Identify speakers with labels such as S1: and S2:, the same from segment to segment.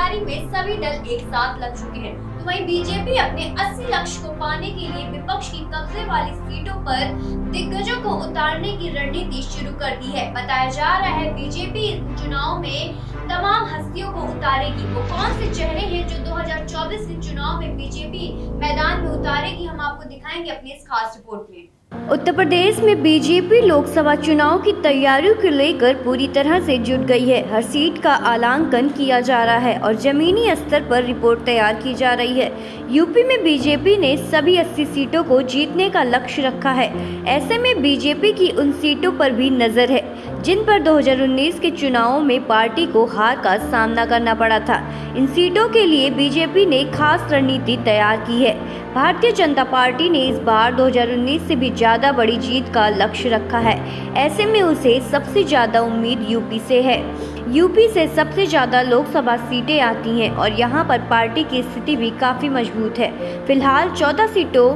S1: तैयारी में सभी दल एक साथ लग चुके हैं। तो वहीं बीजेपी अपने 80 लक्ष्य को पाने के लिए विपक्ष की कब्जे वाली सीटों पर दिग्गजों को उतारने की रणनीति शुरू कर दी है। बताया जा रहा है बीजेपी इन चुनाव में तमाम हस्तियों को उतारेगी। वो कौन से चेहरे हैं जो 2024 के चुनाव में बीजेपी मैदान में उतारेगी, हम आपको दिखाएंगे अपनी इस खास रिपोर्ट में।
S2: उत्तर प्रदेश में बीजेपी लोकसभा चुनाव की तैयारियों को लेकर पूरी तरह से जुट गई है। हर सीट का आलांकन किया जा रहा है और जमीनी स्तर पर रिपोर्ट तैयार की जा रही है। यूपी में बीजेपी ने सभी 80 सीटों को जीतने का लक्ष्य रखा है। ऐसे में बीजेपी की उन सीटों पर भी नजर है जिन पर 2019 के चुनावों में पार्टी को हार का सामना करना पड़ा था। इन सीटों के लिए बीजेपी ने खास रणनीति तैयार की है। भारतीय जनता पार्टी ने इस बार 2019 से भी ज्यादा बड़ी जीत का लक्ष्य रखा है। ऐसे में उसे सबसे ज्यादा उम्मीद यूपी से है। यूपी से सबसे ज्यादा लोकसभा सीटें आती हैं और यहां पर पार्टी की स्थिति भी काफी मजबूत है। फिलहाल 14 सीटों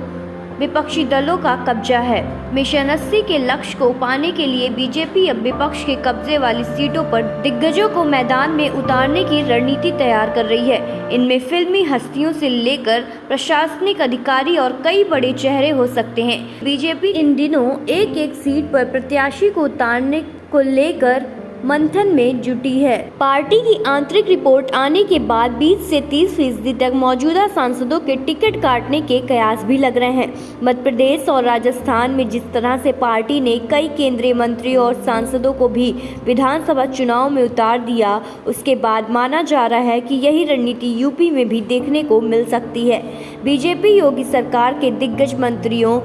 S2: विपक्षी दलों का कब्जा है। मिशन 80 के लक्ष्य को पाने के लिए बीजेपी अब विपक्ष के कब्जे वाली सीटों पर दिग्गजों को मैदान में उतारने की रणनीति तैयार कर रही है। इनमें फिल्मी हस्तियों से लेकर प्रशासनिक अधिकारी और कई बड़े चेहरे हो सकते हैं। बीजेपी इन दिनों एक सीट पर प्रत्याशी को उतारने को लेकर मंथन में जुटी है। पार्टी की आंतरिक रिपोर्ट आने के बाद 20 से 30% तक मौजूदा सांसदों के टिकट काटने के कयास भी लग रहे हैं। मध्य प्रदेश और राजस्थान में जिस तरह से पार्टी ने कई केंद्रीय मंत्री और सांसदों को भी विधानसभा चुनाव में उतार दिया, उसके बाद माना जा रहा है कि यही रणनीति यूपी में भी देखने को मिल सकती है। बीजेपी योगी सरकार के दिग्गज मंत्रियों,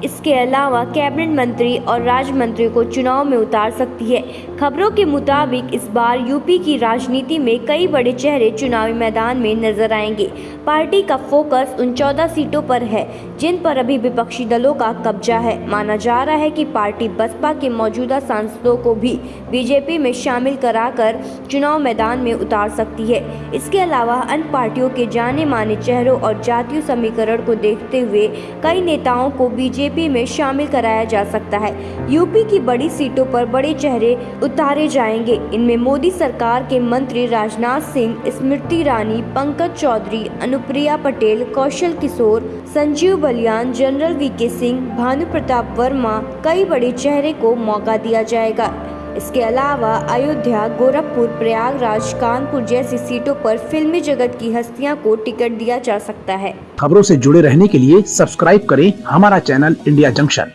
S2: इसके अलावा कैबिनेट मंत्री और राज्य मंत्रियों को चुनाव में उतार सकती है। खबरों के मुताबिक इस बार यूपी की राजनीति में कई बड़े चेहरे चुनावी मैदान में नजर आएंगे। पार्टी का फोकस उन 14 सीटों पर है जिन पर अभी विपक्षी दलों का कब्जा है। माना जा रहा है कि पार्टी बसपा के मौजूदा सांसदों को भी बीजेपी में शामिल कराकर चुनाव मैदान में उतार सकती है। इसके अलावा अन्य पार्टियों के जाने माने चेहरों और जातीय समीकरण को देखते हुए कई नेताओं को बीजेपी में शामिल कराया जा सकता है। यूपी की बड़ी सीटों पर बड़े चेहरे उतारे जाएंगे। इनमें मोदी सरकार के मंत्री राजनाथ सिंह, स्मृति ईरानी, पंकज चौधरी, अनुप्रिया पटेल, कौशल किशोर, संजीव बलियान, जनरल वीके सिंह, भानु प्रताप वर्मा, कई बड़े चेहरे को मौका दिया जाएगा। इसके अलावा अयोध्या, गोरखपुर, प्रयागराज, कानपुर जैसी सीटों पर फिल्मी जगत की हस्तियां को टिकट दिया जा सकता है।
S3: खबरों से जुड़े रहने के लिए सब्सक्राइब करें हमारा चैनल इंडिया जंक्शन।